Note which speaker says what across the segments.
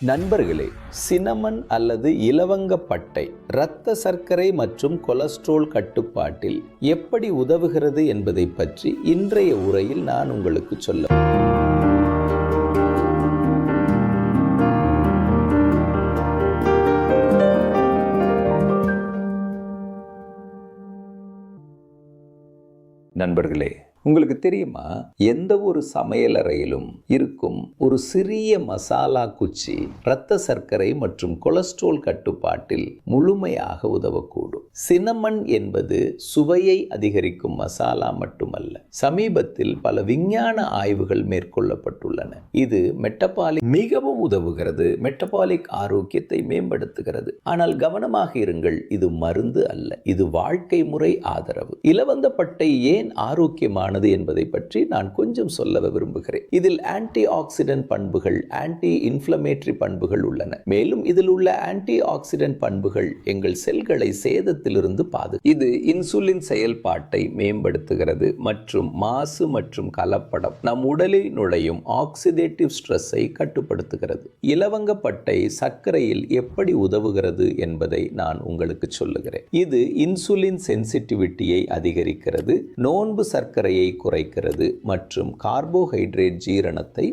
Speaker 1: நண்பர்களே, சினமன் அல்லது இலவங்கப்பட்டை இரத்த சர்க்கரை மற்றும் கொலஸ்ட்ரால் கட்டுப்பாட்டில் எப்படி உதவுகிறது என்பதை பற்றி இன்றைய உரையில் நான் உங்களுக்கு சொல்ல நண்பர்களே, உங்களுக்கு தெரியுமா, எந்த ஒரு சமையலறையிலும் இருக்கும் ஒரு சிறிய மசாலா குச்சி இரத்த சர்க்கரை மற்றும் கொலஸ்ட்ரால் கட்டுப்பாட்டில் முழுமையாக உதவக்கூடும். சினமன் என்பது சுவையை அதிகரிக்கும் மசாலா மட்டுமல்ல. சமீபத்தில் பல விஞ்ஞான ஆய்வுகள் மேற்கொள்ளப்பட்டுள்ளன. இது மிகவும் உதவுகிறது, மெட்டபாலிக் ஆரோக்கியத்தை மேம்படுத்துகிறது. ஆனால் கவனமாக இருங்கள், இது மருந்து அல்ல, இது வாழ்க்கை முறை ஆதரவு. இலவங்கப்பட்டை ஏன் ஆரோக்கியமான என்பதை பற்றி நான் கொஞ்சம் சொல்ல விரும்புகிறேன். இதில் ஆன்டி ஆக்சிடென்ட் பண்புகள், ஆன்டி இன்ஃப்ளமேட்டரி பண்புகள் உள்ளன. மேலும் இதில் உள்ள ஆன்டி ஆக்சிடென்ட் பண்புகள் எங்கள் செல்களை சேதத்திலிருந்து பாதுகாக்கிறது. இது இன்சுலின் செயல்பாட்டை மேம்படுத்துகிறது மற்றும் மாசு மற்றும் கலப்படம் நம் உடலில் நுழையும் ஆக்சிடேட்டிவ் ஸ்ட்ரெஸ்ஸை கட்டுப்படுத்துகிறது. இலவங்கப்பட்டை சர்க்கரையில் எப்படி உதவுகிறது என்பதை நான் உங்களுக்கு சொல்லுகிறேன். இது இன்சுலின் சென்சிட்டிவிட்டியை அதிகரிக்கிறது, நோன்பு சர்க்கரையை குறைக்கிறது மற்றும் கார்போஹைட்ரேட் ஜீரணத்தை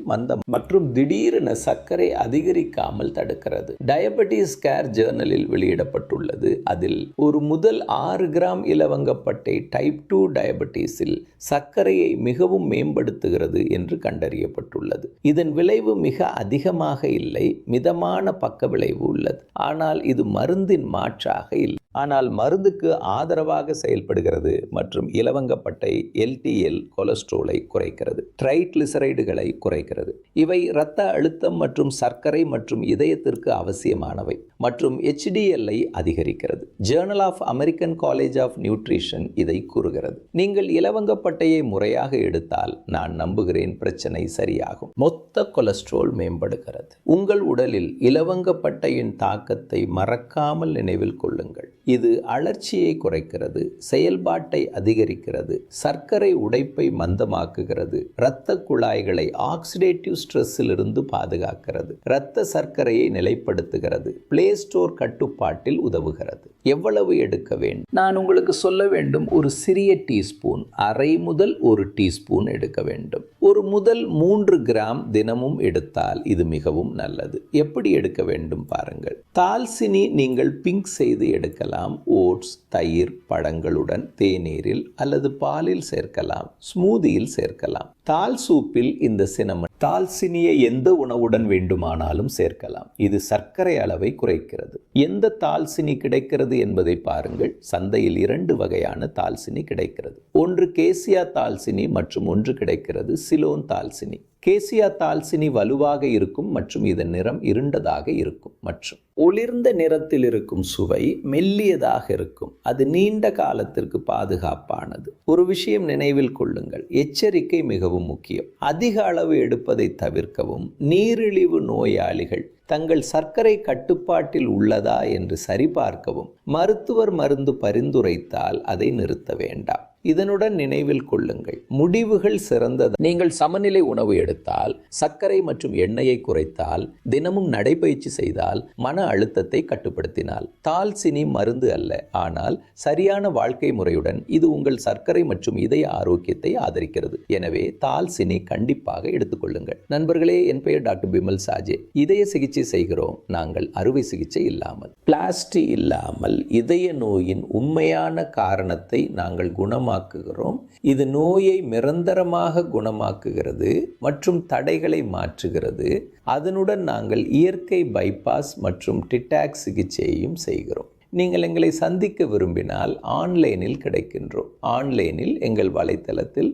Speaker 1: மற்றும் திடீரென சர்க்கரை அதிகரிக்காமல் தடுக்கிறது. டயபெட்டிஸ் கேர் ஜர்னலில் வெளியிடப்பட்டுள்ளது. அதில் ஒரு முதல் 6 கிராம் இலவங்கப்பட்டை டைப் 2 டயபெட்டிஸில் சர்க்கரையை மிகவும் மேம்படுத்துகிறது என்று கண்டறியப்பட்டுள்ளது. இதன் விளைவு மிக அதிகமாக இல்லை, மிதமான பக்க விளைவு உள்ளது. ஆனால் இது மருந்தின் மாற்றாக இல்லை, ஆனால் மருந்துக்கு ஆதரவாக செயல்படுகிறது மற்றும் இலவங்கப்பட்டை எல்டிஎல் கொலஸ்ட்ராலை குறைக்கிறது, ட்ரைக்ளிசரைடுகளை குறைக்கிறது. இவை இரத்த அழுத்தம் மற்றும் சர்க்கரை மற்றும் இதயத்திற்கு அவசியமானவை மற்றும் HDL-ஐ அதிகரிக்கிறது. Journal of American college of nutrition இதை கூறுகிறது. நீங்கள் இலவங்கப்பட்டையை முறையாக எடுத்தால் நான் நம்புகிறேன் பிரச்சனை சரியாகும். மொத்த கொலஸ்ட்ரால் மேம்படுகிறது. உங்கள் உடலில் இலவங்கப்பட்டையின் தாக்கத்தை மறக்காமல் நினைவில் கொள்ளுங்கள். இது அழற்சியை குறைக்கிறது, செயல்பாட்டை அதிகரிக்கிறது, சர்க்கரை உடைப்பை மந்தமாக்குகிறது, இரத்த குழாய்களை ஆக்சிடேட்டிவ் ஸ்ட்ரெஸ்ஸில் இருந்து பாதுகாக்கிறது, இரத்த சர்க்கரையை நிலைப்படுத்துகிறது, பிளே ஸ்டோர் கட்டுப்பாட்டில் உதவுகிறது. எவ்வளவு எடுக்க வேண்டும்? நான் உங்களுக்கு சொல்ல வேண்டும், ஒரு சிறிய டீஸ்பூன், அரை முதல் 1 டீஸ்பூன் எடுக்க வேண்டும். ஒரு முதல் 3 கிராம் தினமும் எடுத்தால் இது மிகவும் நல்லது. எப்படி எடுக்க வேண்டும் பாருங்கள். தால்சினி நீங்கள் பிங்க் செய்து எடுக்கலாம். ஓட்ஸ், தயிர், பழங்களுடன் தேநீரில் அல்லது பாலில் சேர்க்கலாம், ஸ்மூதியில் சேர்க்கலாம். தால் சூப்பில் இந்த சினமன் தால்சினியை எந்த உணவுடன் வேண்டுமானாலும் சேர்க்கலாம். இது சர்க்கரை அளவை குறைக்கிறது. எந்த தால்சினி கிடைக்கிறது என்பதை பாருங்கள். சந்தையில் 2 வகையான தால்சினி கிடைக்கிறது. ஒன்று கேசியா தால்சினி மற்றும் ஒன்று கிடைக்கிறது சிலோன் தால்சினி. கேசியா தால்சினி வலுவாக இருக்கும் மற்றும் இதன் நிறம் இருண்டதாக இருக்கும் மற்றும் ஒளிர்ந்த நிறத்தில் இருக்கும். சுவை மெல்லியதாக இருக்கும். அது நீண்ட காலத்திற்கு பாதுகாப்பானது. ஒரு விஷயம் நினைவில் கொள்ளுங்கள், எச்சரிக்கை மிகவும் முக்கியம். அதிக அளவு எடுப்பதை தவிர்க்கவும். நீரிழிவு நோயாளிகள் தங்கள் சர்க்கரை கட்டுப்பாட்டில் உள்ளதா என்று சரிபார்க்கவும். மருத்துவர் மருந்து பரிந்துரைத்தால் அதை நிறுத்த வேண்டாம். இதனுடன் நினைவில் கொள்ளுங்கள், முடிவுகள் சிறந்தது. நீங்கள் சமநிலை உணவு எடுத்தால், சர்க்கரை மற்றும் எண்ணெயை குறைத்தால், தினமும் நடைபயிற்சி செய்தால், மன அழுத்தத்தை கட்டுப்படுத்தினால். தால்சினி மருந்து அல்ல, ஆனால் சரியான வாழ்க்கை முறையுடன் இது உங்கள் சர்க்கரை மற்றும் இதய ஆரோக்கியத்தை ஆதரிக்கிறது. எனவே தால்சினி கண்டிப்பாக எடுத்துக்கொள்ளுங்கள். நண்பர்களே, என் பெயர் டாக்டர் பிமல் சாஜே. இதய சிகிச்சை செய்கிறோம் நாங்கள், அறுவை சிகிச்சை இல்லாமல். பிளாஸ்டி இல்லாமல் இதய நோயின் உண்மையான காரணத்தை நாங்கள் குணமாக்குகிறோம். இது நோயை நிரந்தரமாக குணமாக்குகிறது மற்றும் தடைகளை மாற்றுகிறது. அதனுடன் நாங்கள் இயற்கை பைபாஸ் மற்றும் டிடாக்ஸ் சிகிச்சையையும் செய்கிறோம். நீங்கள் எங்களை சந்திக்க விரும்பினால் ஆன்லைனில் கிடைக்கின்றோம். ஆன்லைனில் எங்கள் வலைத்தளத்தில்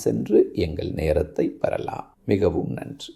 Speaker 1: சென்று எங்கள் நேரத்தை பெறலாம். மிகவும் நன்றி.